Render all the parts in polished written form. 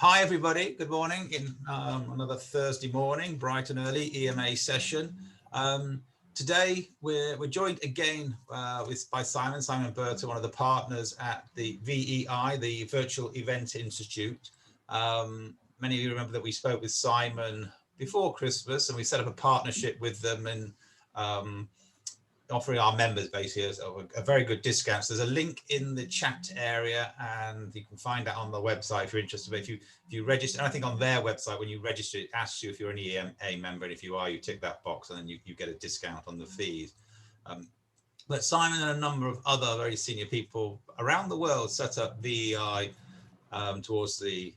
Hi everybody, good morning in another Thursday morning, bright and early EMA session. Today we're joined again by Simon Burton, one of the partners at the VEI, the Virtual Event Institute. Many of you remember that we spoke with Simon before Christmas and we set up a partnership with them and offering our members basically a very good discount. So there's a link in the chat area and you can find that on the website if you're interested. But if you register, and I think on their website, when you register, it asks you if you're an EMA member, and if you are, you tick that box and then you get a discount on the fees. But Simon and a number of other very senior people around the world set up VEI towards the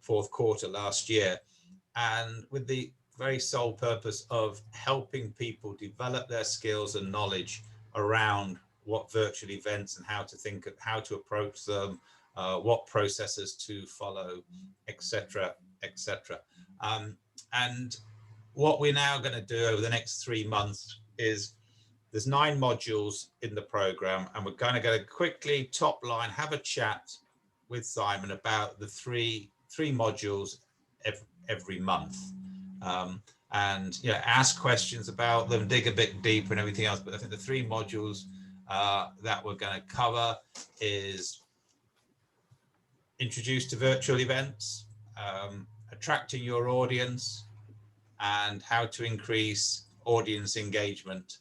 fourth quarter last year, and with the very sole purpose of helping people develop their skills and knowledge around what virtual events and how to think of how to approach them, what processes to follow, etc., etc. And what we're now going to do over the next 3 months is there's 9 modules in the program, and we're going to go quickly top line, have a chat with Simon about the three modules every month. And ask questions about them, dig a bit deeper and everything else. But I think the 3 modules that we're going to cover is introduce to virtual events, attracting your audience, and how to increase audience engagement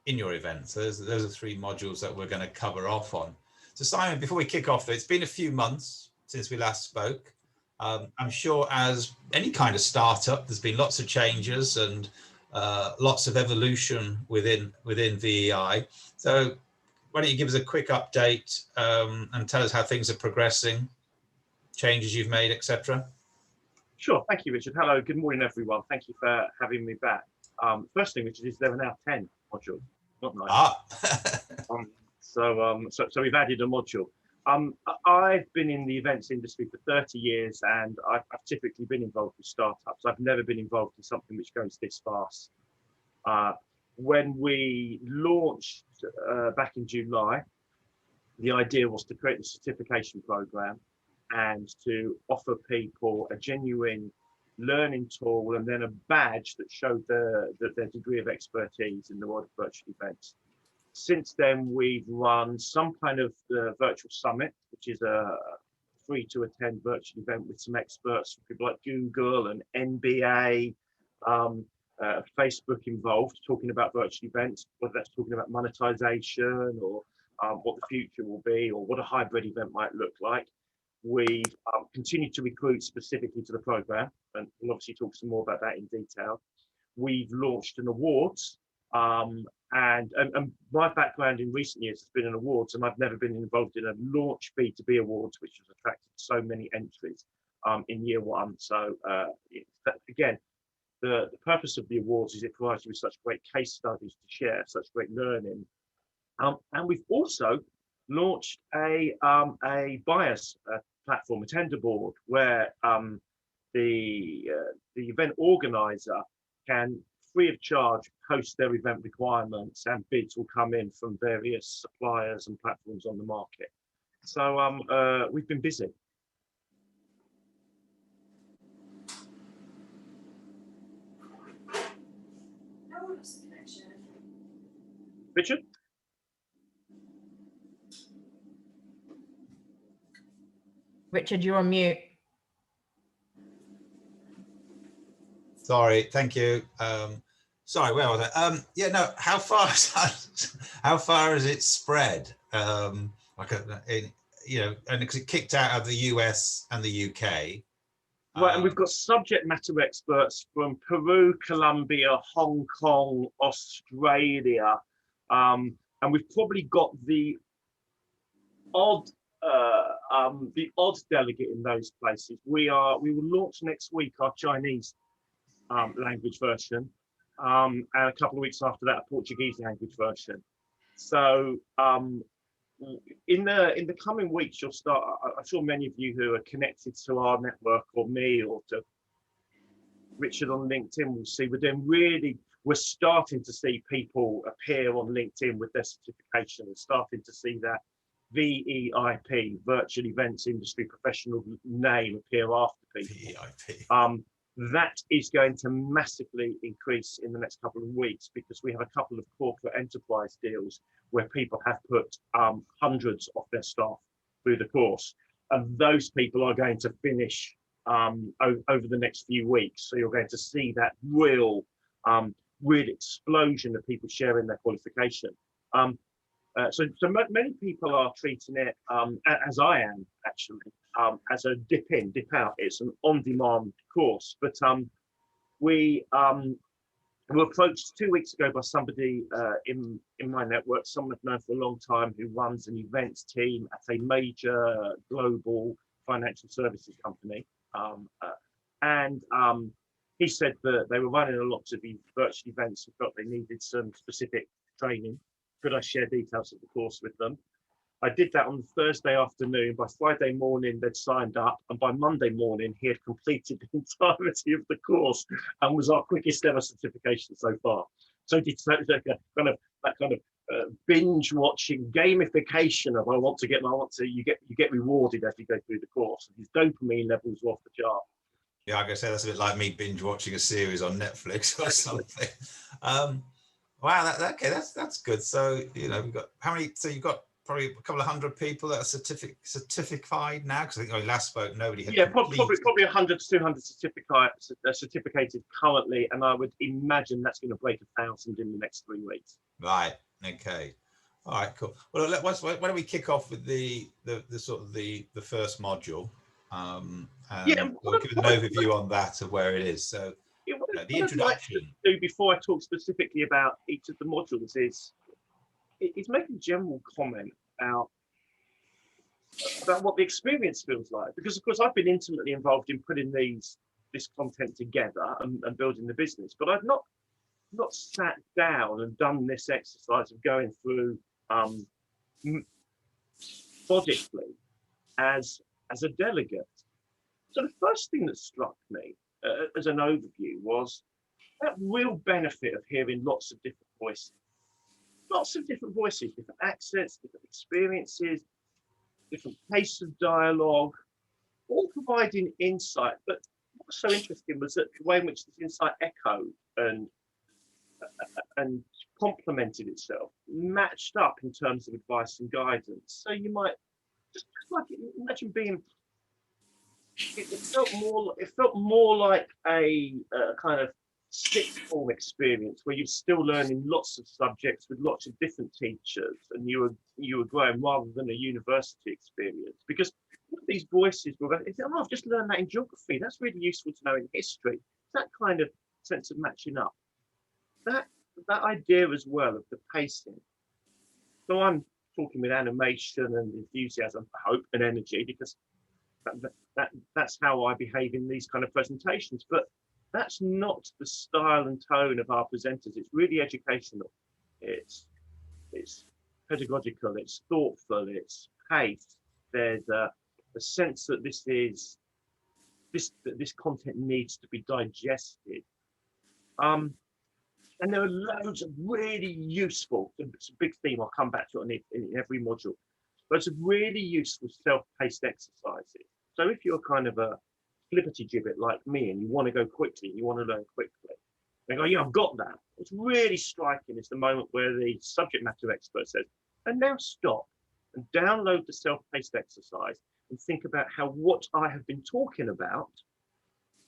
in your event. So those are 3 modules that we're going to cover off on. So Simon, before we kick off, it's been a few months since we last spoke. I'm sure as any kind of startup, there's been lots of changes and lots of evolution within VEI. So why don't you give us a quick update and tell us how things are progressing, changes you've made, etc. Sure, thank you, Richard. Hello, good morning, everyone. Thank you for having me back. First thing, Richard, is there are now 10 modules, not 9. So we've added a module. I've been in the events industry for 30 years and I've typically been involved with startups. I've never been involved in something which goes this fast. When we launched back in July, the idea was to create a certification program and to offer people a genuine learning tool and then a badge that showed their degree of expertise in the world of virtual events. Since then, we've run some kind of virtual summit, which is a free to attend virtual event with some experts, people like Google and NBA, Facebook involved, talking about virtual events, whether that's talking about monetization or what the future will be or what a hybrid event might look like. We've continued to recruit specifically to the program, and we'll obviously talk some more about that in detail. We've launched an awards. And my background in recent years has been in awards, and I've never been involved in a launch B2B Awards, which has attracted so many entries in year 1. So again, the purpose of the awards is it provides you with such great case studies to share, such great learning. And we've also launched a bias platform, a tender board, where the event organizer can free of charge post their event requirements, and bids will come in from various suppliers and platforms on the market. So we've been busy. Richard? Richard, you're on mute. Sorry, thank you. Sorry, where was I? Yeah, no. How far has it spread? And because it kicked out of the US and the UK. Right, and we've got subject matter experts from Peru, Colombia, Hong Kong, Australia, and we've probably got the odd delegate in those places. We will launch next week our Chinese language version, and a couple of weeks after that, a Portuguese language version. So in the coming weeks, you'll start. I'm sure many of you who are connected to our network or me or to Richard on LinkedIn will see we're starting to see people appear on LinkedIn with their certification and starting to see that VEIP, Virtual Events Industry Professional name appear after people. VEIP. That is going to massively increase in the next couple of weeks because we have a couple of corporate enterprise deals where people have put hundreds of their staff through the course. And those people are going to finish over the next few weeks. So you're going to see that real explosion of people sharing their qualification. So many people are treating it, as I am actually, as a dip in, dip out. It's an on-demand course, but we were approached 2 weeks ago by somebody in my network, someone I've known for a long time, who runs an events team at a major global financial services company, and he said that they were running a lot of virtual events and felt they needed some specific training. Could I share details of the course with them? I did that on Thursday afternoon. By Friday morning, they'd signed up, and by Monday morning, he had completed the entirety of the course and was our quickest ever certification so far. So did that kind of binge watching gamification of you get rewarded as you go through the course. His dopamine levels were off the chart. Yeah, I gotta say that's a bit like me binge watching a series on Netflix or something. Wow, that's good. So we've got how many? So you've got probably a couple of hundred people that are certified now, because I think when we last spoke, nobody had. Yeah, probably 100 to 200 certificated currently, and I would imagine that's going to break 1,000 in the next 3 weeks. Right. Okay. All right. Cool. Well, why don't we kick off with the sort of the first module? And we'll give an overview on that of where it is. So the introduction. Before I talk specifically about each of the modules is make a general comment about what the experience feels like, because of course I've been intimately involved in putting this content together and building the business, but I've not sat down and done this exercise of going through methodically as a delegate. So the first thing that struck me as an overview was that real benefit of hearing lots of different voices, different accents, different experiences, different pace of dialogue, all providing insight. But what was so interesting was that the way in which this insight echoed and complemented itself, matched up in terms of advice and guidance. So you might just like imagine being. It felt more like a kind of sixth form experience where you're still learning lots of subjects with lots of different teachers, and you were growing, rather than a university experience. Because these voices were, I've just learned that in geography. That's really useful to know in history. That kind of sense of matching up. That idea as well of the pacing. So I'm talking with animation and enthusiasm, hope, and energy, because that's how I behave in these kind of presentations. But that's not the style and tone of our presenters. It's really educational. It's pedagogical. It's thoughtful. It's paced. There's a sense that this content needs to be digested. And there are loads of really useful. It's a big theme. I'll come back to it in every module. Loads of really useful self-paced exercises. So if you're kind of a flippity-gibbet like me and you want to go quickly, you want to learn quickly, they go, yeah, I've got that. What's really striking is the moment where the subject matter expert says, and now stop and download the self-paced exercise and think about how what I have been talking about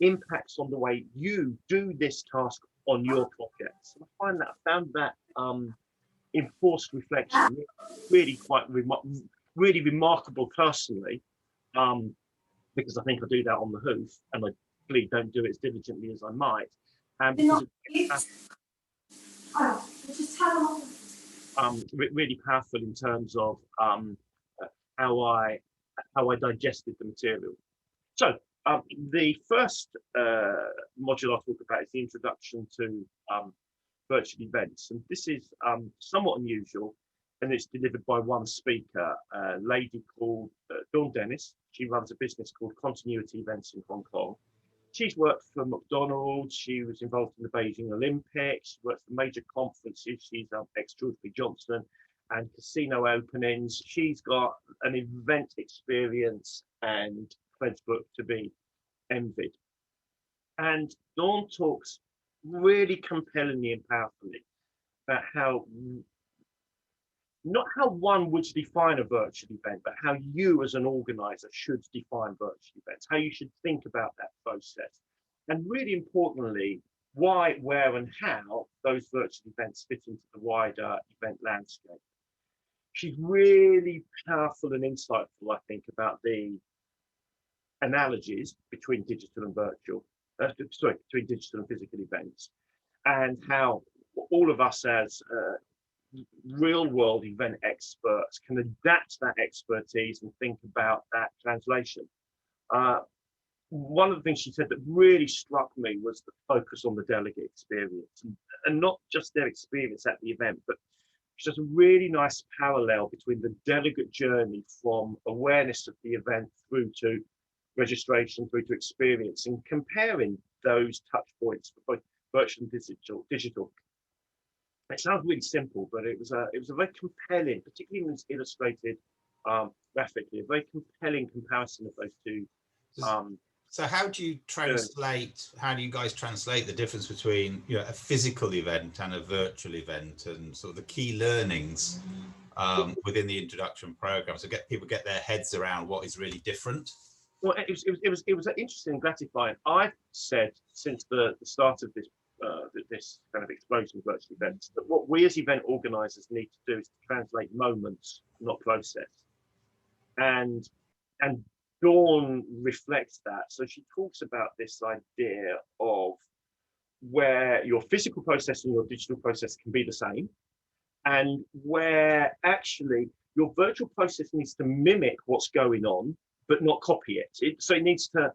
impacts on the way you do this task on your projects. And I found that enforced reflection really quite really remarkable personally, because I think I do that on the hoof, and I really don't do it as diligently as I might. Really powerful in terms of how I digested the material. So the first module I'll talk about is the introduction to virtual events, and this is somewhat unusual, and it's delivered by one speaker, a lady called Dawn Dennis. She runs a business called Continuity Events in Hong Kong. She's worked for McDonald's. She was involved in the Beijing Olympics. She works for major conferences. She's ex-George B. Johnson. and casino openings. She's got an event experience and pledge book to be envied. And Dawn talks really compellingly and powerfully about how, not how one would define a virtual event, but how you as an organizer should define virtual events, how you should think about that process. And really importantly, why, where, and how those virtual events fit into the wider event landscape. She's really powerful and insightful, I think, about the analogies between digital and virtual, between digital and physical events, and how all of us as real world event experts can adapt that expertise and think about that translation. One of the things she said that really struck me was the focus on the delegate experience, and not just their experience at the event, but there's a really nice parallel between the delegate journey from awareness of the event through to registration, through to experience, and comparing those touch points for both virtual and digital. It sounds really simple, but it was a very compelling, particularly when it's illustrated graphically, a very compelling comparison of those two. So how do you translate, how do you guys translate the difference between, you know, a physical event and a virtual event, and sort of the key learnings within the introduction program, so people get their heads around what is really different? Well, it was interesting and gratifying. I've said since the start of this this kind of explosion of virtual events that what we as event organizers need to do is to translate moments, not process. And Dawn reflects that. So she talks about this idea of where your physical process and your digital process can be the same, and where actually your virtual process needs to mimic what's going on, but not copy it. So it needs to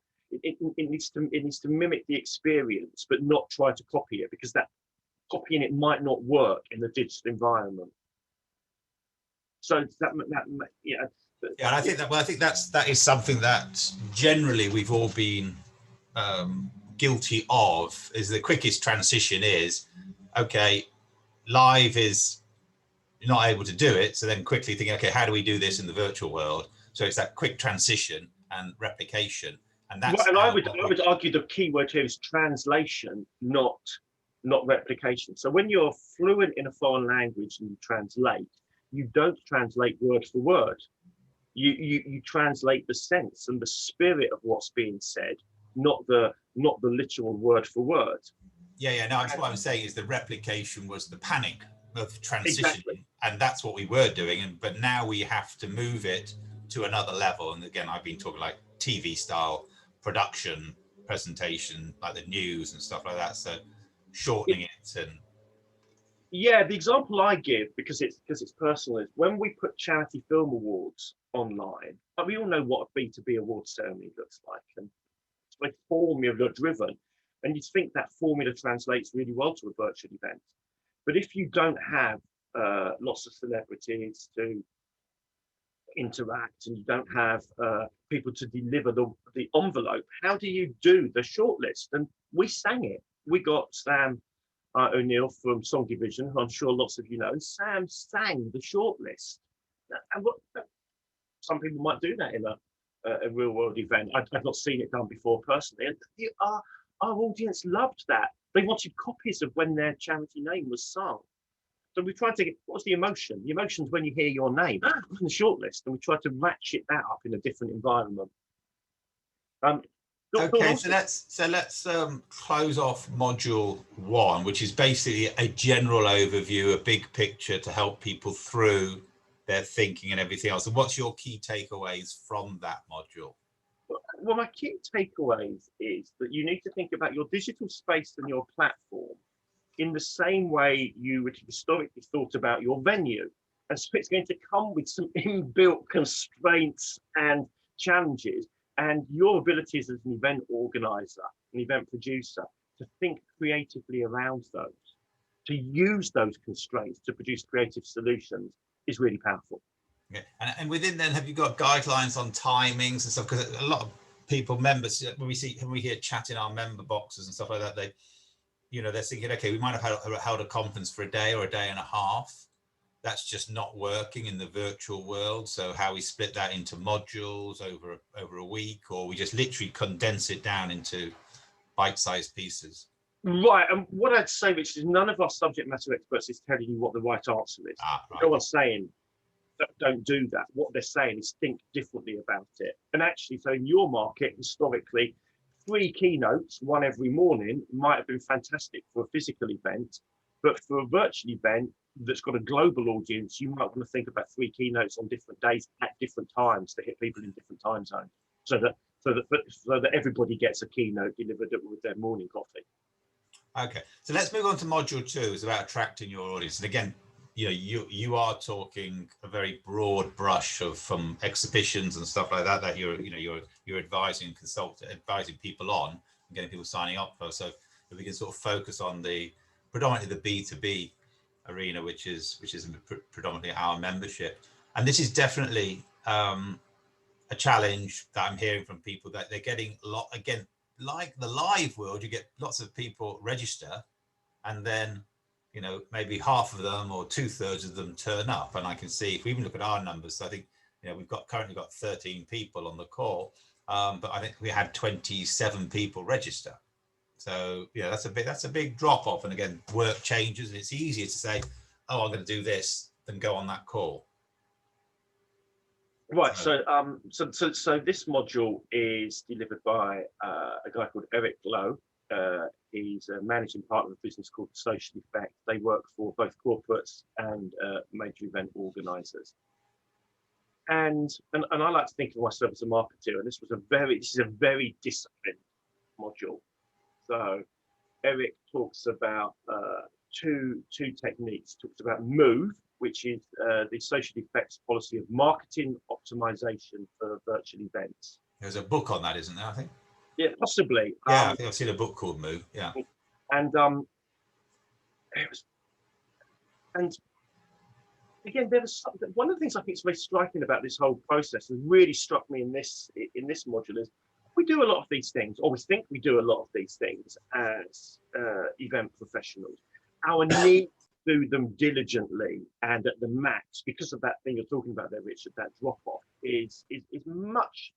mimic the experience, but not try to copy it, because that copying it might not work in the digital environment. So yeah. Yeah, and I think that is something that generally we've all been guilty of. Is the quickest transition is, okay, live is you're not able to do it, so then quickly thinking, okay, how do we do this in the virtual world? So it's that quick transition and replication, and that's. Well, and I would argue the key word here is translation, not replication. So when you're fluent in a foreign language and you translate, you don't translate word for word. You translate the sense and the spirit of what's being said, not the literal word for word. Yeah. No, what I'm saying is the replication was the panic of transition, exactly. And that's what we were doing. But now we have to move it to another level. And again, I've been talking like TV style production, presentation, like the news and stuff like that. So shortening it and. Yeah, the example I give, because it's personal, is when we put charity film awards online. But we all know what a B2B award ceremony looks like, and it's very formula driven, and you'd think that formula translates really well to a virtual event. But if you don't have lots of celebrities to interact, and you don't have people to deliver the envelope, how do you do the shortlist? And we sang it. We got Sam O'Neill from Song Division, who I'm sure lots of you know, and Sam sang the shortlist. And some people might do that in a real world event. I've not seen it done before personally. And our audience loved that. They wanted copies of when their charity name was sung. So we tried to get, what's the emotion? The emotion's when you hear your name on the shortlist, and we tried to ratchet that up in a different environment. Okay, so let's close off module 1, which is basically a general overview, a big picture to help people through their thinking and everything else. And what's your key takeaways from that module? Well, my key takeaways is that you need to think about your digital space and your platform in the same way you would historically thought about your venue. And so it's going to come with some inbuilt constraints and challenges, and your abilities as an event organizer, an event producer, to think creatively around those, to use those constraints to produce creative solutions is really powerful. Yeah. And within then, have you got guidelines on timings and stuff? Because a lot of people, members, when we hear chat in our member boxes and stuff like that, they're thinking, okay, we might have held a conference for a day or a day and a half. that's just not working in the virtual world. So how we split that into modules over a week, or we just literally condense it down into bite-sized pieces. Right, and what I'd say, Rich, is none of our subject matter experts is telling you what the right answer is. Right. No one's saying don't do that. What they're saying is think differently about it. And actually, so in your market, historically, 3 keynotes, one every morning, might have been fantastic for a physical event, but for a virtual event that's got a global audience, you might want to think about 3 keynotes on different days at different times to hit people in different time zones, so that everybody gets a keynote delivered with their morning coffee. Okay, so let's move on to module 2. It's about attracting your audience. And again, you are talking a very broad brush of from exhibitions and stuff like that that you're advising advising people on and getting people signing up for. So if we can sort of focus on predominantly the B2B arena, which is predominantly our membership. And this is definitely a challenge that I'm hearing from people, that they're getting a lot, again, like the live world, you get lots of people register, and then maybe half of them or 2/3 of them turn up. And I can see, if we even look at our numbers, so I think we've currently got 13 people on the call, but I think we had 27 people register. So that's a big drop off. And again, work changes, and it's easier to say, oh, I'm going to do this, than go on that call. Right. So this module is delivered by a guy called Eric Lowe. He's a managing partner of a business called Social Effect. They work for both corporates and major event organisers. And I like to think of myself as a marketer, and this is a very disciplined module. So Eric talks about two techniques. Talks about MOVE, which is the Social Effects policy of marketing optimization for virtual events. There's a book on that, isn't there, I think? Yeah, possibly. Yeah, I think I've seen a book called Move. Yeah. And again, there was one of the things I think is very striking about this whole process, and really struck me in this module, is we do a lot of these things, or we think we do a lot of these things as event professionals. Our need to do them diligently and at the max, because of that thing you're talking about there, Richard, that drop off is much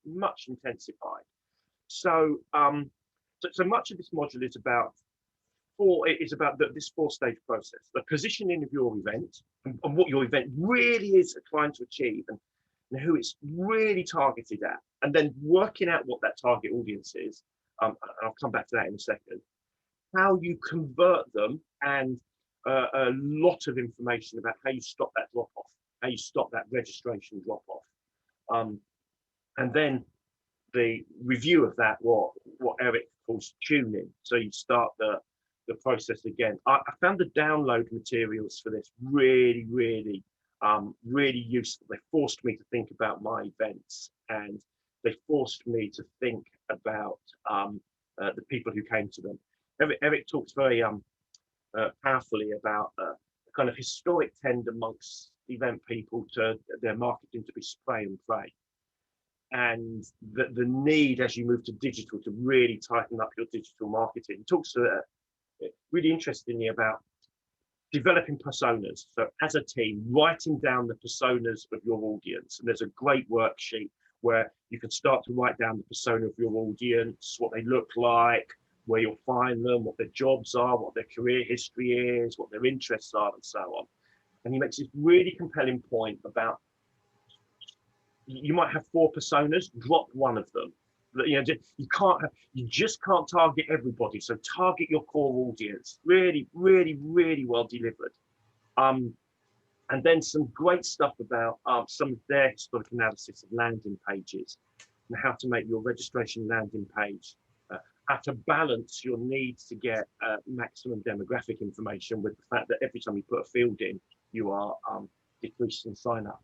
intensified. So so much of this module is about this 4-stage process: the positioning of your event and what your event really is trying to achieve, and who it's really targeted at, and then working out what that target audience is. I'll come back to that in a second. How you convert them, and a lot of information about how you stop that drop off, how you stop that registration drop off, and then the review of that, what Eric calls tuning. So you start the process again. I found the download materials for this really useful. They forced me to think about my events, and they forced me to think about the people who came to them. Eric talks very powerfully about the kind of historic trend amongst event people to their marketing to be spray and pray, and the need as you move to digital to really tighten up your digital marketing. He talks really interestingly about developing personas. So as a team, writing down the personas of your audience. And there's a great worksheet where you can start to write down the persona of your audience, what they look like, where you'll find them, what their jobs are, what their career history is, what their interests are, and so on. And he makes this really compelling point about, you might have 4 personas, drop one of them. You just can't target everybody. So target your core audience. Really well delivered. And then some great stuff about some of their historic analysis of landing pages, and how to make your registration landing page, how to balance your needs to get maximum demographic information with the fact that every time you put a field in, you are decreasing sign-up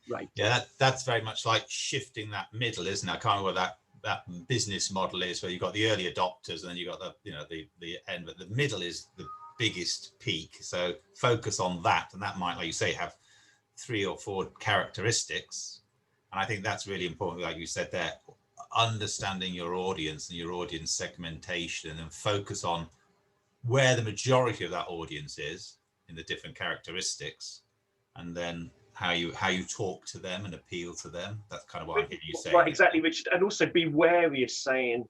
rate. Yeah, that's very much like shifting that middle, isn't it? I can't remember what that business model is, where you've got the early adopters and then you've got the end, but the middle is the biggest peak. So focus on that, and that might, like you say, have 3 or 4 characteristics. And I think that's really important, like you said there, understanding your audience and your audience segmentation, and then focus on where the majority of that audience is in the different characteristics, and then how you talk to them and appeal to them. That's kind of what I'm hearing you say. Right, exactly, Richard. And also be wary of saying,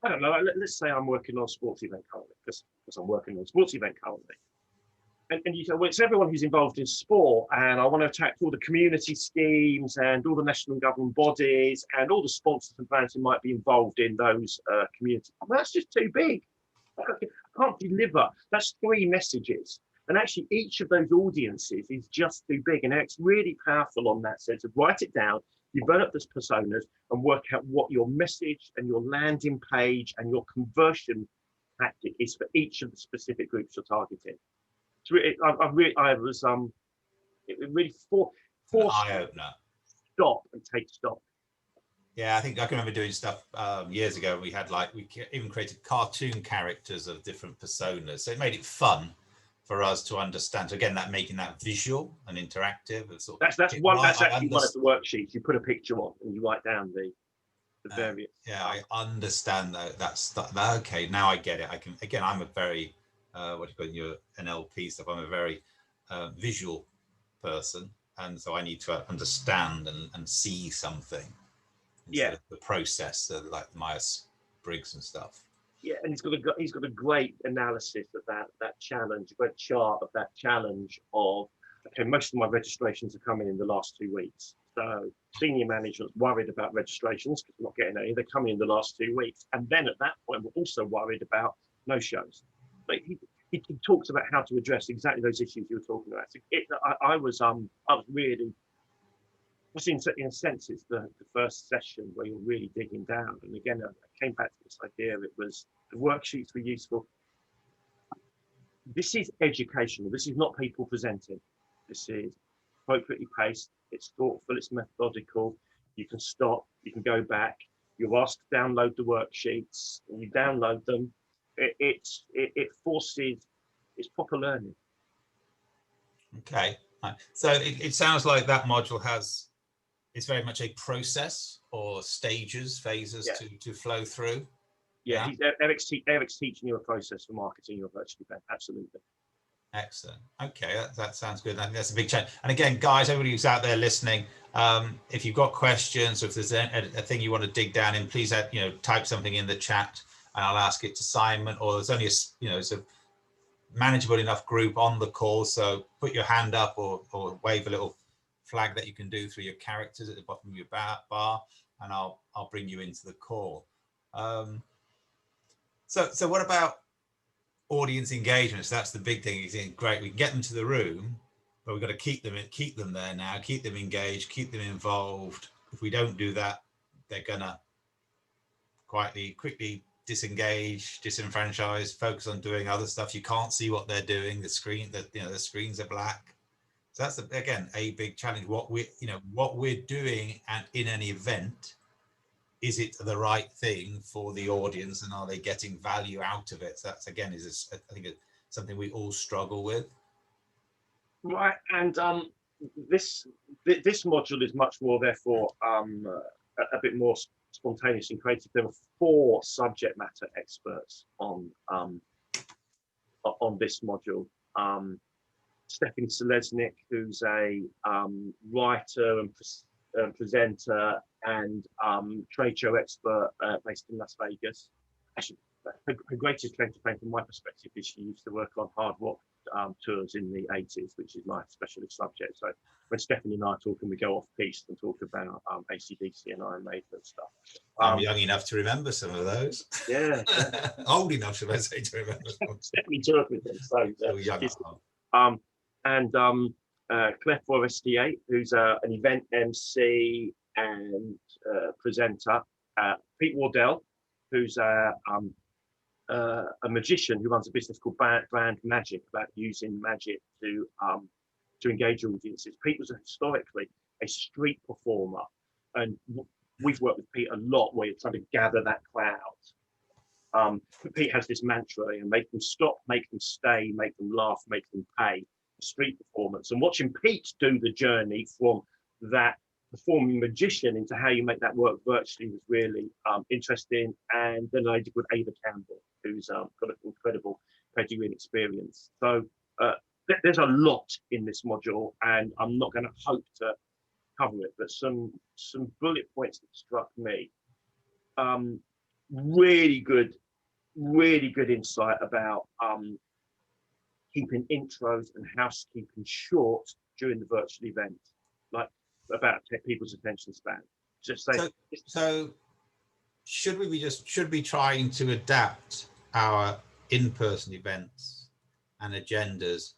I don't know, let's say I'm working on a sports event currently, because I'm working on a sports event currently. And you say, well, it's everyone who's involved in sport, and I want to attack all the community schemes and all the national government bodies and all the sponsors and brands who might be involved in those communities. Well, that's just too big. I can't deliver. That's 3 messages. And actually, each of those audiences is just too big. And it's really powerful on that sense of write it down, develop those personas, and work out what your message and your landing page and your conversion tactic is for each of the specific groups you're targeting. So it really forced eye opener. Stop and take stock. Yeah, I think I can remember doing stuff years ago. We had we even created cartoon characters of different personas, so it made it fun for us to understand. So again, that making that visual and interactive. That's actually one of the worksheets. You put a picture on and you write down the various. Yeah, I understand that. That's okay. Now I get it. I can. Again, I'm a very what do you call it, your NLP stuff. I'm a very visual person, and so I need to understand and see something. Yeah, the process, like Myers-Briggs and stuff. Yeah, and he's got a great analysis of that challenge, a great chart of that challenge of, okay, most of my registrations are coming in the last 2 weeks. So senior management's worried about registrations because we're not getting any. They're coming in the last 2 weeks. And then at that point, we're also worried about no-shows. But he talks about how to address exactly those issues you were talking about. So I was really, in a sense, it's the first session where you're really digging down. And again, I came back to this idea. It was the worksheets were useful. This is educational. This is not people presenting. This is appropriately paced. It's thoughtful. It's methodical. You can stop. You can go back. You're asked to download the worksheets, and you download them. It forces, it's proper learning. Okay, so it sounds like that module it's very much a process or stages, phases to flow through. Yeah, Eric's teaching you a process for marketing your virtual event. Absolutely. Excellent. Okay, that sounds good. I think that's a big change. And again, guys, everybody who's out there listening, if you've got questions, or if there's a thing you want to dig down in, please type something in the chat, and I'll ask it to Simon. Or there's only it's a manageable enough group on the call, so put your hand up or wave a little flag that you can do through your characters at the bottom of your bar, and I'll bring you into the call. So what about audience engagement? So that's the big thing. Great, we can get them to the room, but we've got to keep them there now, keep them engaged, keep them involved. If we don't do that, they're gonna quickly disengage, disenfranchise, focus on doing other stuff. You can't see what they're doing. The screens are black. So that's again a big challenge. What we're doing in an event, is it the right thing for the audience, and are they getting value out of it? So that's again I think it's something we all struggle with. Right, and this module is much more, therefore, a bit more spontaneous and creative. There were 4 subject matter experts on this module. Stephanie Selesnik, who's a writer and presenter and trade show expert based in Las Vegas. Actually, her greatest claim to fame from my perspective is she used to work on hard rock tours in the 80s, which is my specialist subject. So when Stephanie and I are talking, we go off piste and talk about AC/DC and Iron Maiden and stuff. I'm young enough to remember some of those. Yeah. Old enough, should I say, to remember. Stephanie toured with them. So young. Claire Forestier, who's an event MC and presenter. Pete Wardell, who's a magician who runs a business called Brand Magic, about using magic to engage audiences. Pete was historically a street performer, and we've worked with Pete a lot where you're trying to gather that crowd. Pete has this mantra: make them stop, make them stay, make them laugh, make them pay. Street performance, and watching Pete do the journey from that performing magician into how you make that work virtually was really interesting. And then a lady called Ada Campbell, who's got an incredible pedigree and experience. So there's a lot in this module, and I'm not going to hope to cover it, but some bullet points that struck me. Really good insight about keeping intros and housekeeping short during the virtual event, like about people's attention span. Just say, so should we be trying to adapt our in-person events and agendas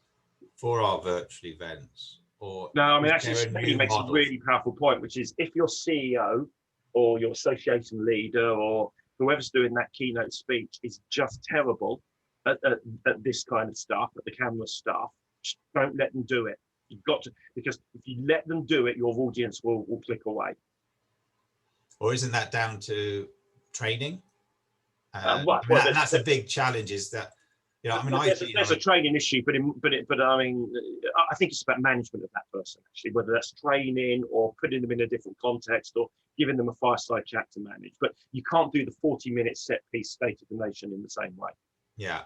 for our virtual events? Or no, I mean, actually, Stephanie makes a really powerful point, which is if your CEO or your association leader or whoever's doing that keynote speech is just terrible at this kind of stuff, at the camera stuff, just don't let them do it. You've got to, because if you let them do it, your audience will click away. Or isn't that down to training? Well, that's a big challenge, is that, you know, I mean, there's a training issue, but I mean, I think it's about management of that person, actually, whether that's training or putting them in a different context or giving them a fireside chat to manage. But you can't do the 40-minute set piece State of the Nation in the same way. Yeah.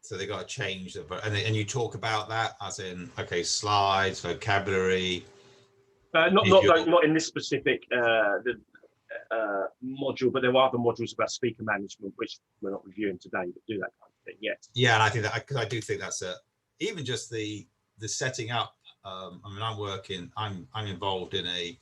So they got to change and you talk about that as in, okay, slides, vocabulary. Not in this specific module, but there are other modules about speaker management, which we're not reviewing today, but do that kind of thing. Yes. Yeah, and I think that, because I do think that's even just the setting up. I mean, I'm involved in a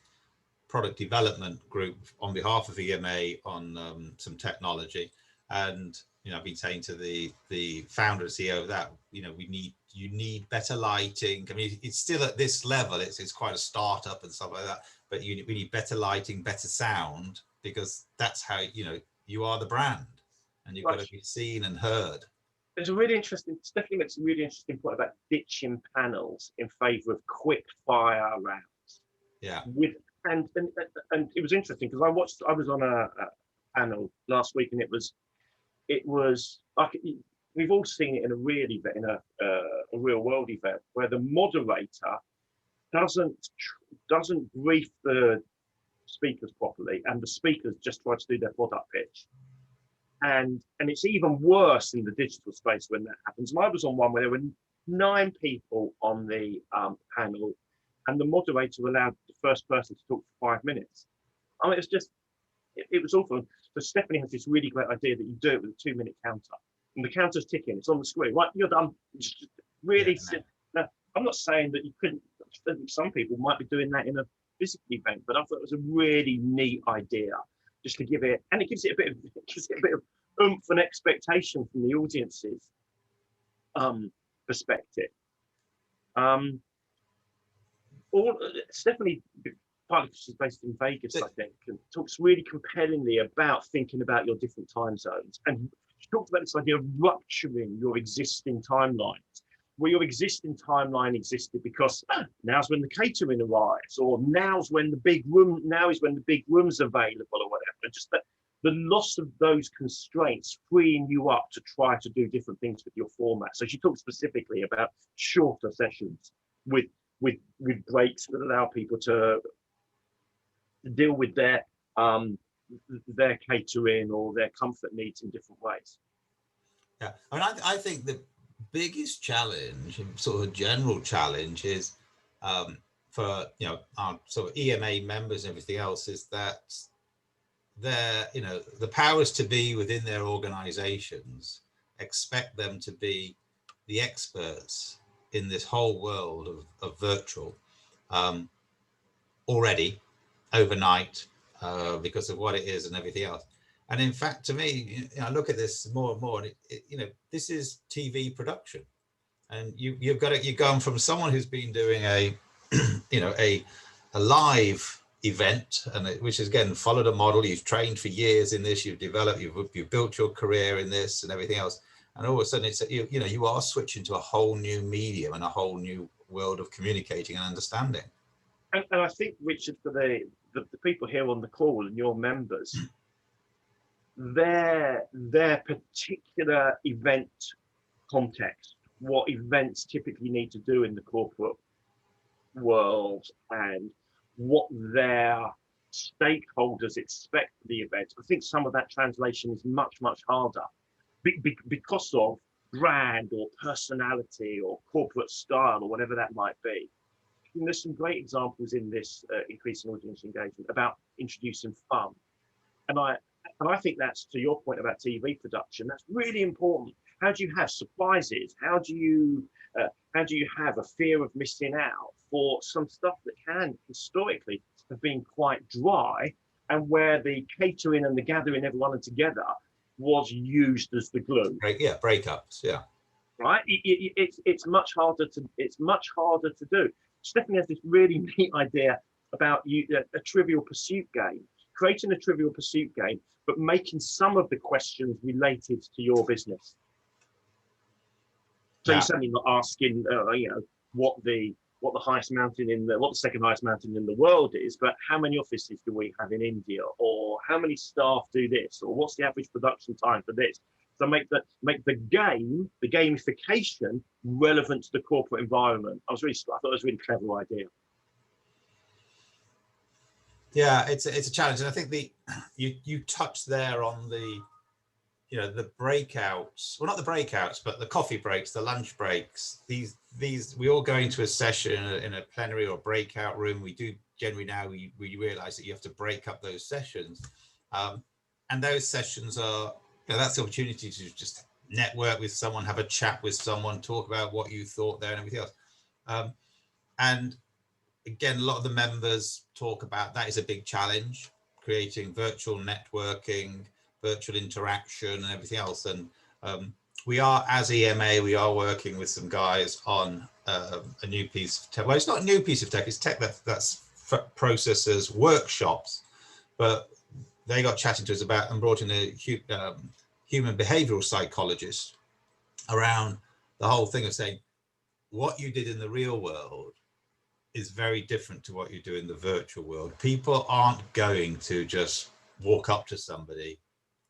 product development group on behalf of EMA on some technology, and you know, I've been saying to the founder and CEO of that, you know, you need better lighting. I mean, it's still at this level, it's quite a startup and stuff like that, but we need better lighting, better sound, because that's how, you know, you are the brand and you've got to be seen and heard. There's a really interesting, Stephanie makes a really interesting point about ditching panels in favor of quick fire rounds. Yeah. And it was interesting because I was on a panel last week, and it was like, we've all seen it in a real event, in a real world event, where the moderator doesn't brief the speakers properly, and the speakers just try to do their product pitch. And it's even worse in the digital space when that happens. And I was on one where there were 9 people on the panel, and the moderator allowed the first person to talk for 5 minutes. I mean, it was awful. So Stephanie has this really great idea that you do it with a 2-minute counter, and the counter's ticking. It's on the screen. Right, you're done. Just really. Yeah, no. I'm not saying that you couldn't. I think some people might be doing that in a physical event, but I thought it was a really neat idea, just to give it, and it gives it a bit of oomph and expectation from the audience's perspective. Stephanie, partly because she's based in Vegas, I think, and talks really compellingly about thinking about your different time zones. And she talks about this idea of rupturing your existing timelines, where your existing timeline existed because now's when the catering arrives, or now is when the big room's available, or whatever. Just that the loss of those constraints freeing you up to try to do different things with your format. So she talks specifically about shorter sessions with breaks that allow people to deal with their catering or their comfort needs in different ways. Yeah, I mean, I think the biggest challenge, sort of general challenge, is for, you know, our sort of EMA members and everything else, is that you know, the powers to be within their organizations expect them to be the experts in this whole world of virtual already overnight because of what it is and everything else. And in fact, to me, you know, I look at this more and more, and you know, this is TV production, and you've gone from someone who's been doing a you know, a live event, and which has again followed a model. You've trained for years in this, you've developed, you've built your career in this and everything else, and all of a sudden it's you know, you are switching to a whole new medium and a whole new world of communicating and understanding. And I think, Richard, for the people here on the call and your members, their particular event context, what events typically need to do in the corporate world, and what their stakeholders expect for the event. I think some of that translation is much harder because of brand or personality or corporate style or whatever that might be. And there's some great examples in this increasing audience engagement about introducing fun. And I think that's, to your point about TV production, that's really important. How do you have surprises? How do you have a fear of missing out for some stuff that can historically have been quite dry, and where the catering and the gathering everyone together was used as the glue? Yeah, breakups. Yeah. Right. It's much harder to do. Stephanie has this really neat idea about a Trivial Pursuit game, creating a Trivial Pursuit game, but making some of the questions related to your business. So you're certainly not asking, what the highest mountain what the second highest mountain in the world is, but how many offices do we have in India, or how many staff do this, or what's the average production time for this? So make the gamification relevant to the corporate environment. I thought it was a really clever idea. Yeah, it's a challenge, and I think you touched there on the breakouts. Well, not the breakouts, but the coffee breaks, the lunch breaks. These we all go into a session in a plenary or breakout room. We do generally now. We realise that you have to break up those sessions, and those sessions are. That's the opportunity to just network with someone, have a chat with someone, talk about what you thought there and everything else. And again, a lot of the members talk about that is a big challenge, creating virtual networking, virtual interaction and everything else. And we are, as EMA, we are working with some guys on a new piece of tech. Well, it's not a new piece of tech, it's tech that's processors workshops, but they got chatting to us about and brought in a human behavioral psychologist around the whole thing of saying what you did in the real world is very different to what you do in the virtual world. People aren't going to just walk up to somebody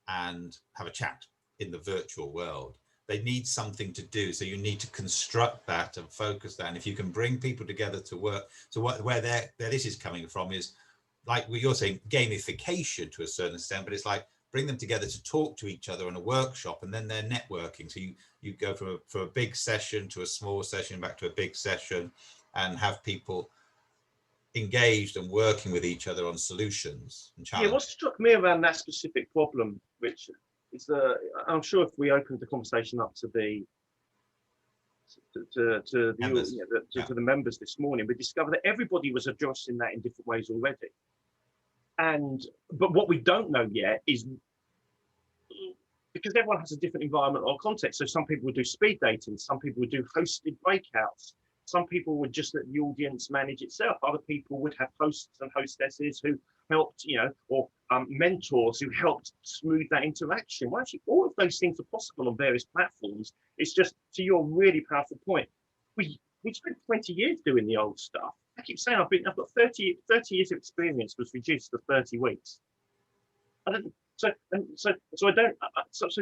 and have a chat in the virtual world. They need something to do. So you need to construct that and focus that. And if you can bring people together to work, so where this is coming from is like what you're saying, gamification to a certain extent, but it's like bring them together to talk to each other in a workshop, and then they're networking. So you go from a big session to a small session, back to a big session, and have people engaged and working with each other on solutions and challenges. Yeah, what struck me around that specific problem, Richard, is I'm sure if we opened the conversation up to the members this morning, we discovered that everybody was addressing that in different ways already. But what we don't know yet is, because everyone has a different environment or context. So some people would do speed dating, some people would do hosted breakouts, some people would just let the audience manage itself. Other people would have hosts and hostesses who helped, or mentors who helped smooth that interaction. Well, actually, all of those things are possible on various platforms. It's just, to your really powerful point, we spent 20 years doing the old stuff. I keep saying I've got 30 years of experience was reduced to 30 weeks. So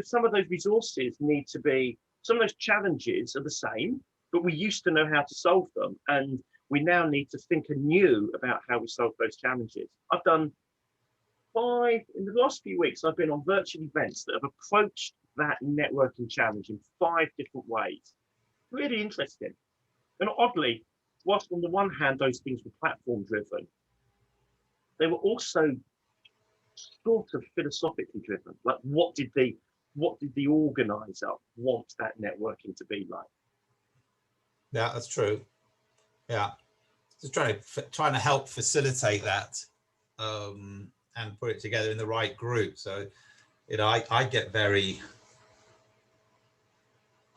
some of those resources need to be, some of those challenges are the same, but we used to know how to solve them, and we now need to think anew about how we solve those challenges. I've done in the last few weeks, I've been on virtual events that have approached that networking challenge in 5 different ways. Really interesting. And oddly, whilst on the one hand, those things were platform driven, they were also sort of philosophically driven. Like, what did the organizer want that networking to be like? Yeah, that's true. Yeah, just trying to help facilitate that and put it together in the right group. So, I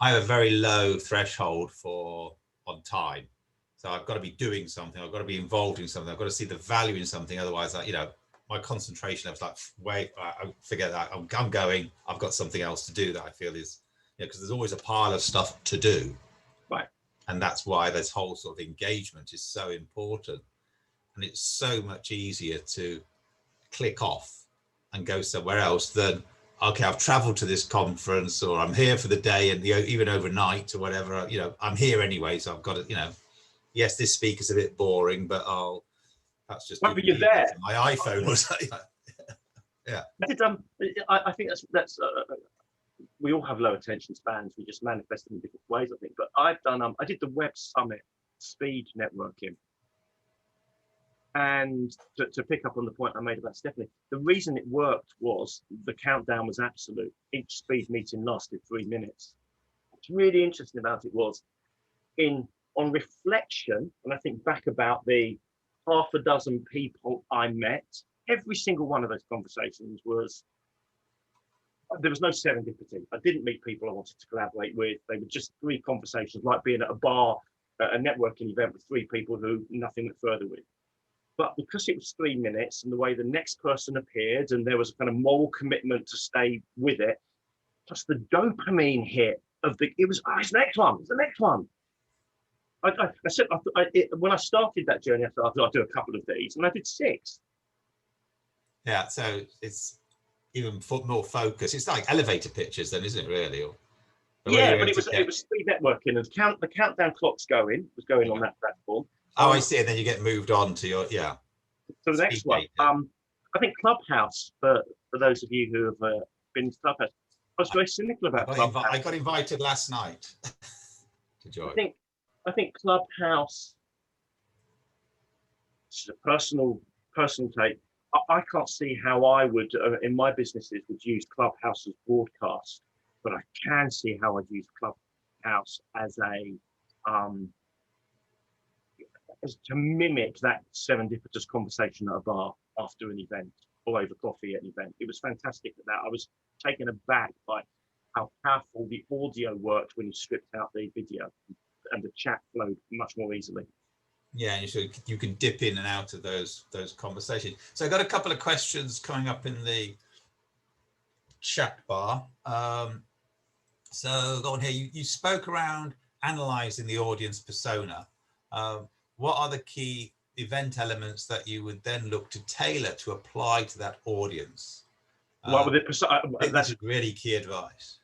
have a very low threshold on time. So I've got to be doing something. I've got to be involved in something. I've got to see the value in something. Otherwise, my concentration level's like, wait, I forget that. I'm going. I've got something else to do that I feel is, because there's always a pile of stuff to do. Right. And that's why this whole sort of engagement is so important. And it's so much easier to click off and go somewhere else than, okay, I've traveled to this conference, or I'm here for the day, and even overnight or whatever, I'm here anyway. So I've got to, yes, this speaker's a bit boring, but that's just but you're there. My iPhone was yeah. I think we all have low attention spans. We just manifest them in different ways, I think. But I've done, I did the Web Summit speed networking. And to pick up on the point I made about Stephanie, the reason it worked was the countdown was absolute. Each speed meeting lasted 3 minutes. What's really interesting about it was, on reflection, and I think back about the half a dozen people I met, every single one of those conversations was, there was no serendipity. I didn't meet people I wanted to collaborate with. They were just 3 conversations, like being at a bar, a networking event with 3 people who nothing went further with. But because it was 3 minutes and the way the next person appeared, and there was a kind of moral commitment to stay with it, plus the dopamine hit of it was, it's the next one, it's the next one. I said, when I started that journey, I thought I'd do a couple of these, and I did 6. Yeah, so it's even more focused. It's like elevator pitches then, isn't it, really? Yeah, but it was speed networking, and the countdown clock's was going on that platform. Oh, I see. And then you get moved on to your, So the next one, I think Clubhouse, for those of you who have been to Clubhouse, I was very cynical about Clubhouse. I got invited last night to join. I think Clubhouse, this is a personal take. I can't see how I would, in my businesses, would use Clubhouse as broadcast, but I can see how I'd use Clubhouse as to mimic that serendipitous conversation at a bar after an event or over coffee at an event. It was fantastic at that. I was taken aback by how powerful the audio worked when you stripped out the video, and the chat flowed much more easily. Yeah, and you can dip in and out of those conversations. So I got a couple of questions coming up in the chat bar. So go on here. You spoke around analyzing the audience persona. What are the key event elements that you would then look to tailor to apply to that audience? Well, with that's really key advice.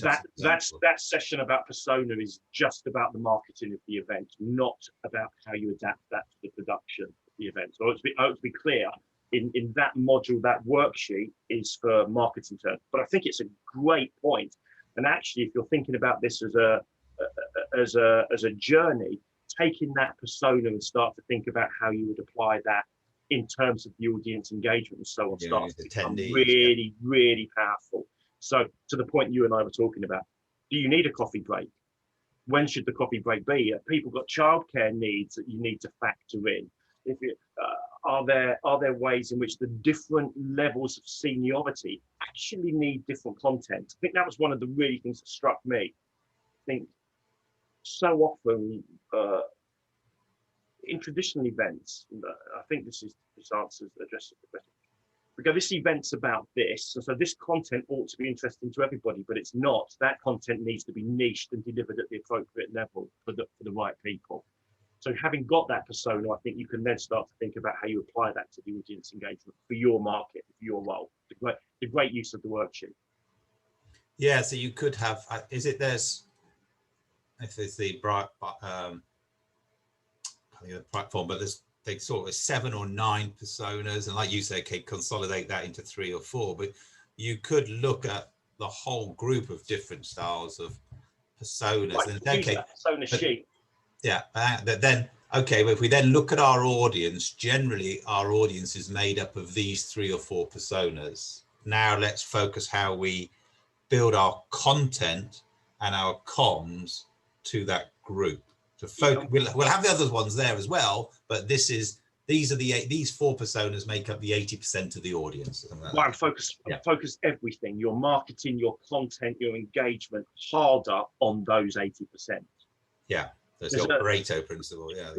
That session about persona is just about the marketing of the event, not about how you adapt that to the production of the event. So to be clear, in that module, that worksheet is for marketing terms. But I think it's a great point. And actually, if you're thinking about this as a journey, taking that persona and start to think about how you would apply that in terms of the audience engagement and so on, starts to become really, really powerful. So to the point you and I were talking about, do you need a coffee break? When should the coffee break be? People got childcare needs that you need to factor in. Are there ways in which the different levels of seniority actually need different content? I think that was one of the really things that struck me. I think so often in traditional events, I think this answers addresses the question. We go, this event's about this, and so this content ought to be interesting to everybody, but it's not. That content needs to be niched and delivered at the appropriate level for the right people. So having got that persona, I think you can then start to think about how you apply that to the audience engagement for your market, for your role. The great use of the worksheet. Yeah, so you could have, if it's the platform, but there's sort of 7 or 9 personas, and like you say, okay, consolidate that into 3 or 4, but you could look at the whole group of different styles of personas. Right, and persona sheet. Yeah, then okay, but if we then look at our audience, generally our audience is made up of these 3 or 4 personas. Now let's focus how we build our content and our comms to that group. So we'll have the other ones there as well, but these 4 personas make up the 80% of the audience. Well, and focus everything, your marketing, your content, your engagement harder on those 80%. Yeah, there's the Pareto principle. Yeah.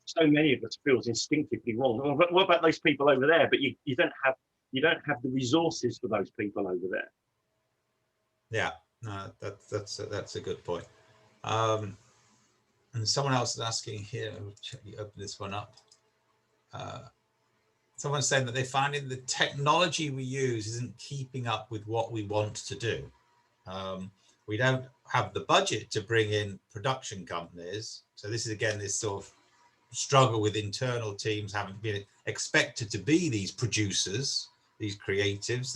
So many of us feels instinctively wrong. What about those people over there? But you don't have the resources for those people over there. Yeah, no, that's a good point. And someone else is asking here, open this one up. Someone's saying that they're finding the technology we use isn't keeping up with what we want to do. We don't have the budget to bring in production companies. So this is, again, this sort of struggle with internal teams having been expected to be these producers, these creatives,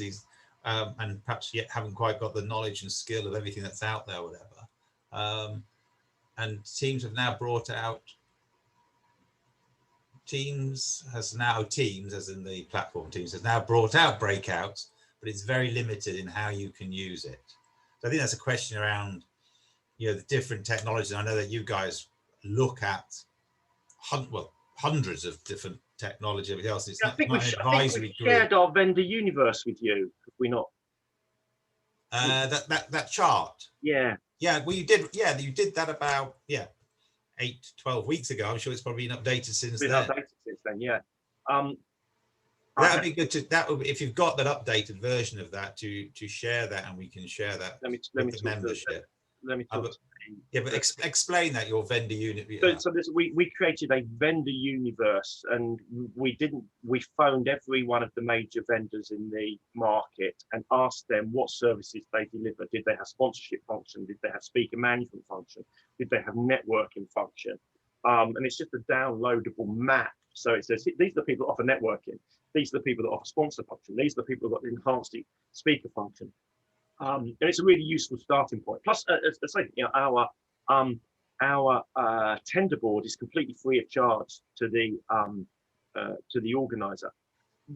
and perhaps yet haven't quite got the knowledge and skill of everything that's out there, whatever. And Teams have now brought out, Teams, as in the platform Teams, has now brought out Breakouts, but it's very limited in how you can use it. So I think that's a question around, you know, the different technologies. I know that you guys look at hundreds of different technology, everything else. It's I think we've shared our vendor universe with you, have we not? That chart. Yeah. Yeah, well, you did. Yeah, you did that about 8-12 weeks ago. I'm sure it's probably been updated since then. Updated since then, yeah. That'd be good to if you've got that updated version of that to share that, and we can share that with the membership. Let me talk. But explain that, your vendor unit. So we created a vendor universe, and we phoned every one of the major vendors in the market and asked them what services they deliver. Did they have sponsorship function? Did they have speaker management function? Did they have networking function? And it's just a downloadable map. So it says, these are the people that offer networking. These are the people that offer sponsor function. These are the people that got enhanced speaker function. And it's a really useful starting point. Plus, as I say, you know, our tender board is completely free of charge to the organizer.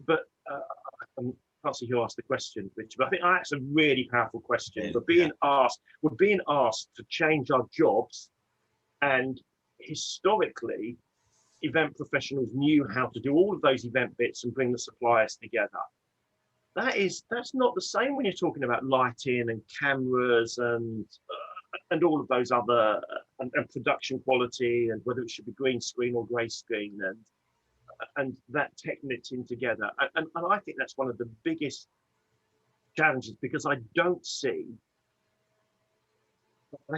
But I can't see who asked the question, Richard, but I think that's a really powerful question. We're being asked to change our jobs, and historically, event professionals knew how to do all of those event bits and bring the suppliers together. That's not the same when you're talking about lighting and cameras and all of those other and production quality, and whether it should be green screen or grey screen, and that tech knitting together. And I think that's one of the biggest challenges, because I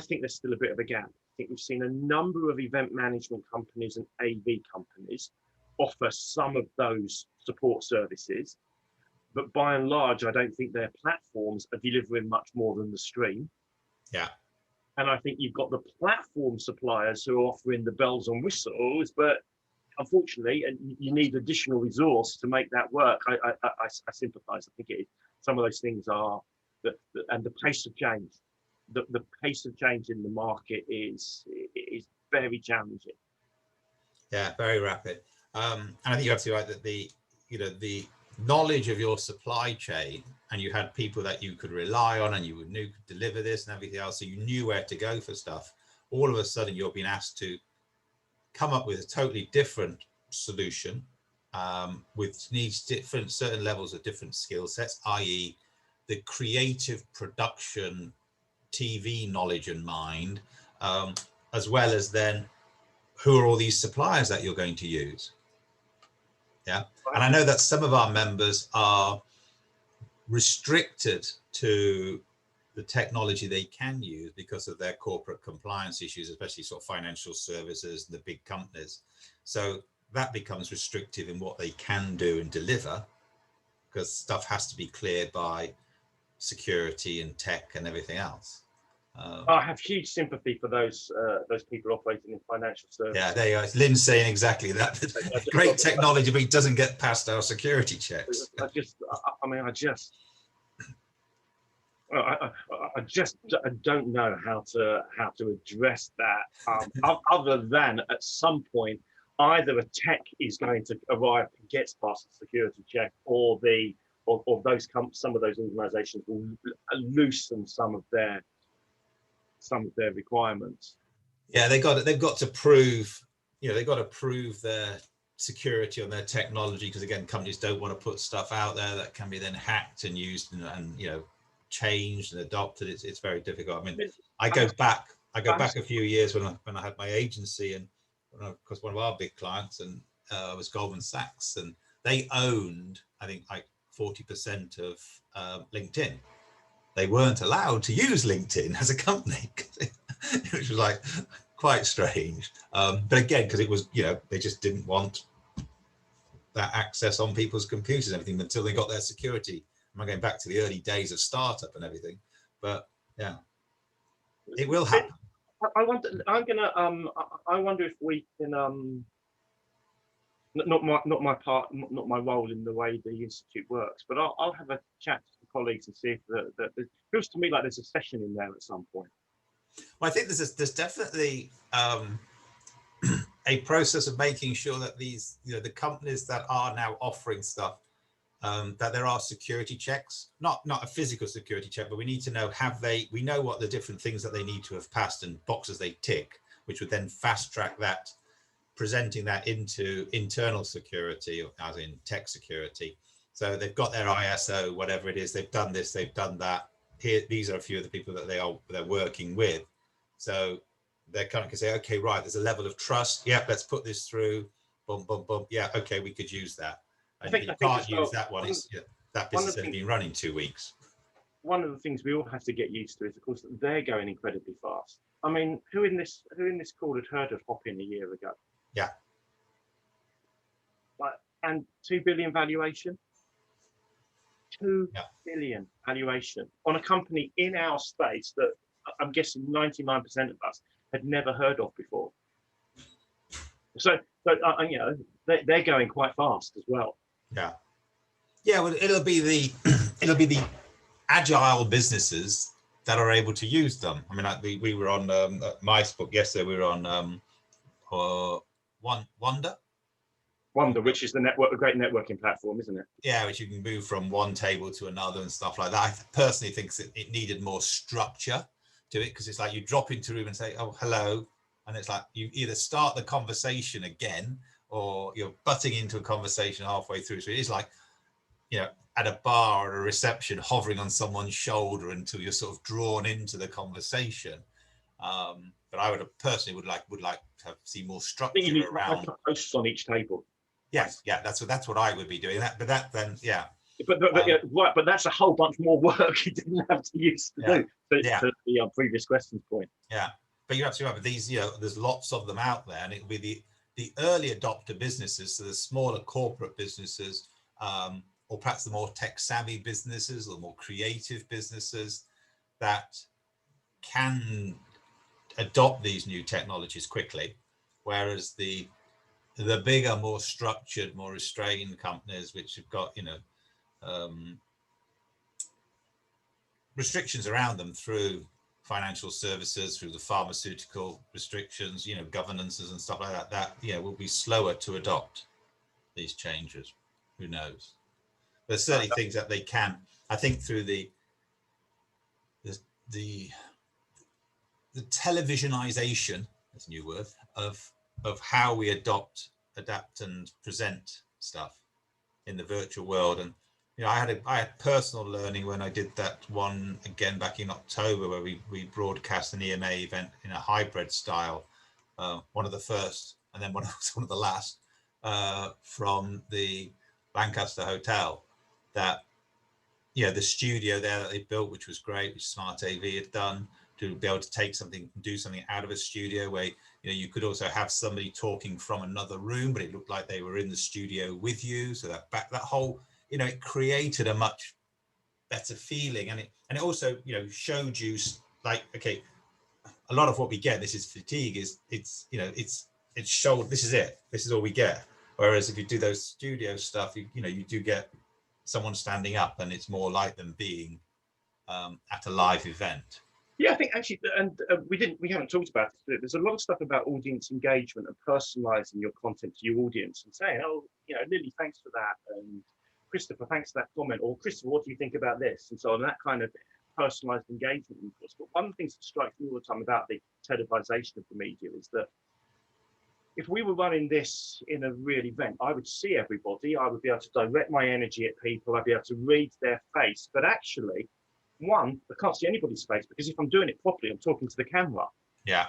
think there's still a bit of a gap. I think we've seen a number of event management companies and AV companies offer some of those support services, but by and large, I don't think their platforms are delivering much more than the stream. Yeah. And I think you've got the platform suppliers who are offering the bells and whistles, but unfortunately, you need additional resource to make that work. I sympathise. I think it is. Some of those things are, and the pace of change. The pace of change in the market is very challenging. Yeah, very rapid. And I think you're absolutely right that the knowledge of your supply chain, and you had people that you could rely on, and you knew could deliver this and everything else, so you knew where to go for stuff. All of a sudden, you're being asked to come up with a totally different solution, which needs certain levels of different skill sets, i.e., the creative production TV knowledge and mind, as well as then who are all these suppliers that you're going to use. Yeah, and I know that some of our members are restricted to the technology they can use because of their corporate compliance issues, especially sort of financial services and the big companies. So that becomes restrictive in what they can do and deliver, because stuff has to be cleared by security and tech and everything else. I have huge sympathy for those people operating in financial services. Yeah, there you go. Lynn's saying exactly that. Great technology, but it doesn't get past our security checks. I don't know how to address that, other than at some point either a tech is going to arrive and gets past the security check, or some of those organisations will loosen some of their requirements. Yeah, they've got to prove, they've got to prove their security on their technology, because again, companies don't want to put stuff out there that can be then hacked and used and changed and adopted. It's very difficult. I mean, I go back a few years when I had my agency, and because one of our big clients was Goldman Sachs, and they owned, I think, like 40% of LinkedIn. They weren't allowed to use LinkedIn as a company, which was like quite strange. But again, because it was, they just didn't want that access on people's computers and everything until they got their security. I'm going back to the early days of startup and everything, but yeah, it will happen. I wonder if we can, not my role in the way the institute works, but I'll have a chat to the colleagues and see if it feels to me like there's a session in there at some point. Well, I think there's definitely a process of making sure that these, the companies that are now offering stuff, that there are security checks, not a physical security check, but we need to know, we know what the different things that they need to have passed and boxes they tick, which would then fast track that, presenting that into internal security, as in tech security. So they've got their ISO, whatever it is, they've done this, they've done that. Here, these are a few of the people that they're working with. So they kind of can say, okay, right, there's a level of trust. Yeah, let's put this through. Boom, boom, boom. Yeah, okay, we could use that. And you can't use that one. That business has been running 2 weeks. One of the things we all have to get used to is, of course, that they're going incredibly fast. I mean, who in this call had heard of Hopin a year ago? Yeah. And 2 billion valuation. 2 billion valuation on a company in our space that I'm guessing 99% of us had never heard of before. So you know, they're going quite fast as well. Yeah. Well, it'll be the agile businesses that are able to use them. I mean, we were on Mice Book yesterday. We were on Wonder, which is a great networking platform, isn't it? Yeah, which you can move from one table to another and stuff like that. I personally think it needed more structure to it, because it's like you drop into a room and say, oh, hello. And it's like you either start the conversation again or you're butting into a conversation halfway through. So it is like, at a bar or a reception, hovering on someone's shoulder until you're sort of drawn into the conversation. But I would like to see more structure around posts on each table. Yes, yeah, that's what I would be doing. But that's a whole bunch more work you didn't have to use to do. To the previous question's point. Yeah, but you're absolutely right. But these, there's lots of them out there, and it will be the early adopter businesses, so the smaller corporate businesses, or perhaps the more tech savvy businesses or more creative businesses that can adopt these new technologies quickly, whereas the bigger, more structured, more restrained companies, which have got, restrictions around them through financial services, through the pharmaceutical restrictions, governances and stuff like that, will be slower to adopt these changes. Who knows? There's certainly things that they can, I think, through the televisionization, that's a new word, of how we adapt and present stuff in the virtual world. And I had personal learning when I did that one again back in October, where we broadcast an EMA event in a hybrid style, one of the first and then one of the last, from the Lancaster Hotel. That the studio there that they built, which was great, which Smart AV had done, to be able to do something out of a studio where you could also have somebody talking from another room, but it looked like they were in the studio with you. So that whole, it created a much better feeling, and it also showed you, like, okay, a lot of what we get, this is fatigue, it's showed, this is all we get. Whereas if you do those studio stuff, you do get someone standing up, and it's more like them being at a live event. Yeah, I think actually, and we haven't talked about it. There's a lot of stuff about audience engagement and personalizing your content to your audience and saying, oh, Lily, thanks for that, and Christopher, thanks for that comment, or Christopher, what do you think about this, and so on. That kind of personalized engagement, of course. But one of the things that strikes me all the time about the televisation of the media is that if we were running this in a real event, I would see everybody, I would be able to direct my energy at people, I'd be able to read their face. But actually, one, I can't see anybody's face, because if I'm doing it properly, I'm talking to the camera. Yeah.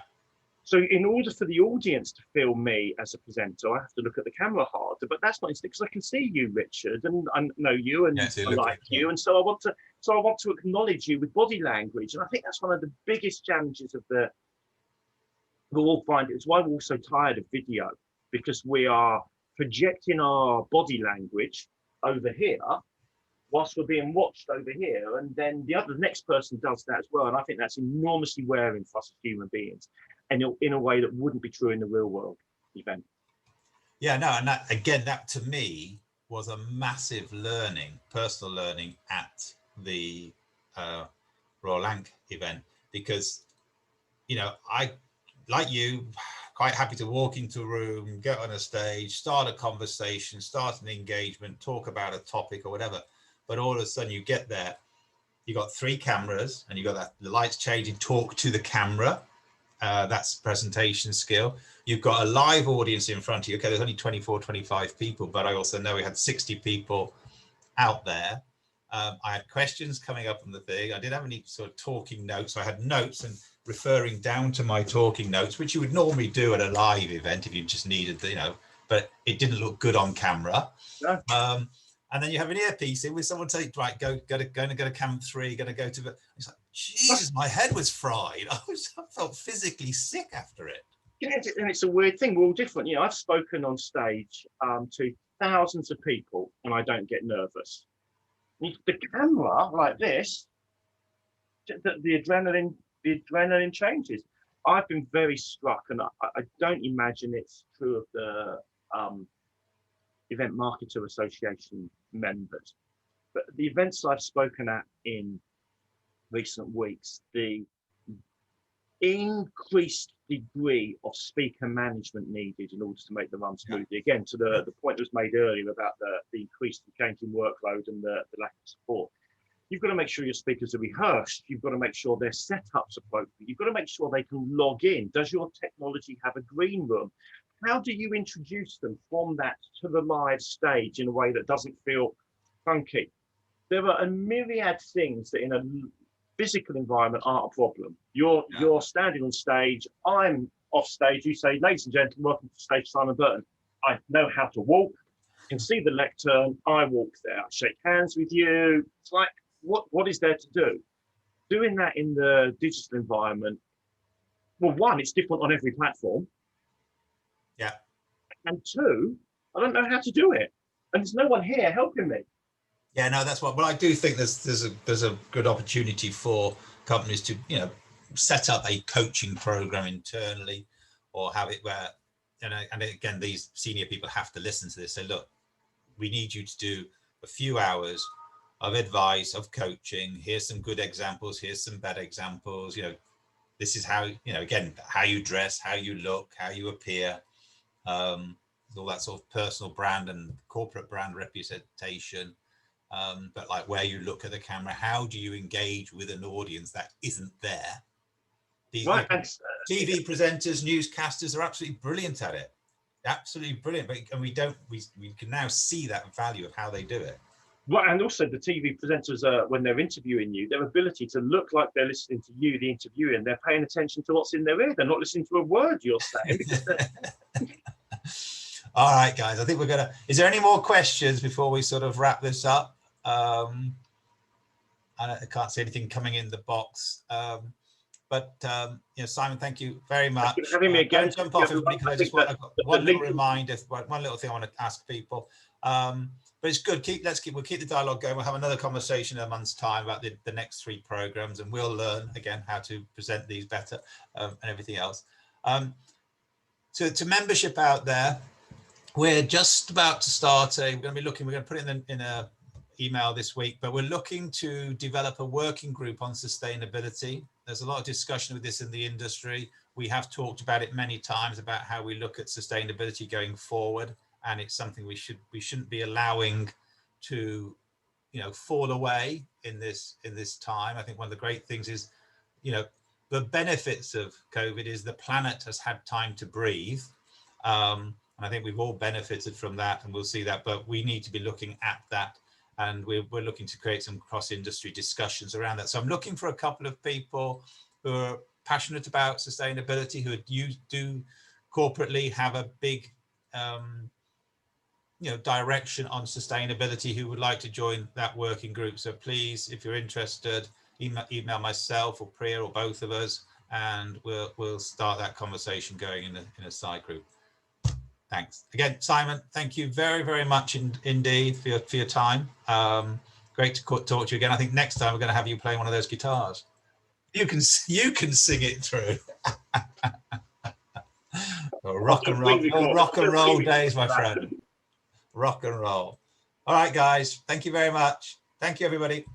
So in order for the audience to feel me as a presenter, I have to look at the camera harder. But that's not instant, because I can see you, Richard, and I know you, and I like you, and so I want to acknowledge you with body language. And I think that's one of the biggest challenges we'll all find. It's why we're all so tired of video, because we are projecting our body language over here whilst we're being watched over here, and then the next person does that as well. And I think that's enormously wearing for us as human beings, and in a way that wouldn't be true in the real world event. Yeah, no, and that to me was a massive personal learning at the Royal Lanc event, because, you know, I, like you, quite happy to walk into a room, get on a stage, start a conversation, start an engagement, talk about a topic or whatever. But all of a sudden you get there, you got 3 cameras and you got that, the lights changing, talk to the camera. That's presentation skill. You've got a live audience in front of you. Okay, there's only 24, 25 people, but I also know we had 60 people out there. I had questions coming up on the thing. I didn't have any sort of talking notes. So I had notes and referring down to my talking notes, which you would normally do at a live event if you just needed the, you know, but it didn't look good on camera. No. And then you have an earpiece in with someone say, right, going to go to camp 3, going to go to the, it's like, Jesus, my head was fried. I felt physically sick after it. Yeah, and it's a weird thing. We're all different. You know, I've spoken on stage to thousands of people and I don't get nervous. The camera like this, the adrenaline changes. I've been very struck, and I don't imagine it's true of the Event Marketer Association members, but the events I've spoken at in recent weeks, the increased degree of speaker management needed in order to make them run smoothly. Again, to the point that was made earlier about the increased and changing workload and the lack of support. You've got to make sure your speakers are rehearsed. You've got to make sure their setup's appropriate. You've got to make sure they can log in. Does your technology have a green room? How do you introduce them from that to the live stage in a way that doesn't feel funky? There are a myriad things that in a physical environment aren't a problem. You're standing on stage, I'm off stage, you say, ladies and gentlemen, welcome to stage Simon Burton. I know how to walk, you can see the lectern, I walk there, I shake hands with you. It's like, what is there to do? Doing that in the digital environment, well, 1, it's different on every platform. Yeah. And 2, I don't know how to do it. And there's no one here helping me. Yeah, no, that's what. Well, I do think there's a good opportunity for companies to, you know, set up a coaching program internally, or have it where, and again, these senior people have to listen to this. Say, look, we need you to do a few hours of advice, of coaching. Here's some good examples. Here's some bad examples. You know, this is how, you know, again, how you dress, how you look, how you appear, all that sort of personal brand and corporate brand reputation. But like where you look at the camera, how do you engage with an audience that isn't there? These Right. TV presenters, newscasters are absolutely brilliant at it. Absolutely brilliant. And we can now see that value of how they do it. Well, and also the TV presenters, when they're interviewing you, their ability to look like they're listening to you, the interviewer, and they're paying attention to what's in their ear. They're not listening to a word you're saying. All right, guys, I think we're gonna, is there any more questions before we sort of wrap this up? I can't see anything coming in the box. But you know, Simon, thank you very much. Thank you for having me again. Don't jump off everybody, because I just want, I've got one little reminder, one little thing I want to ask people. But it's good. We'll keep the dialogue going. We'll have another conversation in a month's time about the next 3 programs, and we'll learn again how to present these better and everything else. To membership out there, we're just about to start. We're going to put it in a email this week, but we're looking to develop a working group on sustainability. There's a lot of discussion with this in the industry. We have talked about it many times about how we look at sustainability going forward, and it's something we shouldn't be allowing to, you know, fall away in this time. I think one of the great things is, you know, the benefits of COVID is the planet has had time to breathe. And I think we've all benefited from that, and we'll see that, but we need to be looking at that, and we're looking to create some cross-industry discussions around that. So I'm looking for a couple of people who are passionate about sustainability, who do corporately have a big you know, direction on sustainability, who would like to join that working group. So please, if you're interested, email myself or Priya or both of us, and we'll start that conversation going in a side group. Thanks again, Simon. Thank you very, very much indeed for your time. Great to talk to you again. I think next time we're going to have you playing one of those guitars. You can sing it through. Rock and roll days, my friend. Rock and roll. All right, guys. Thank you very much. Thank you, everybody.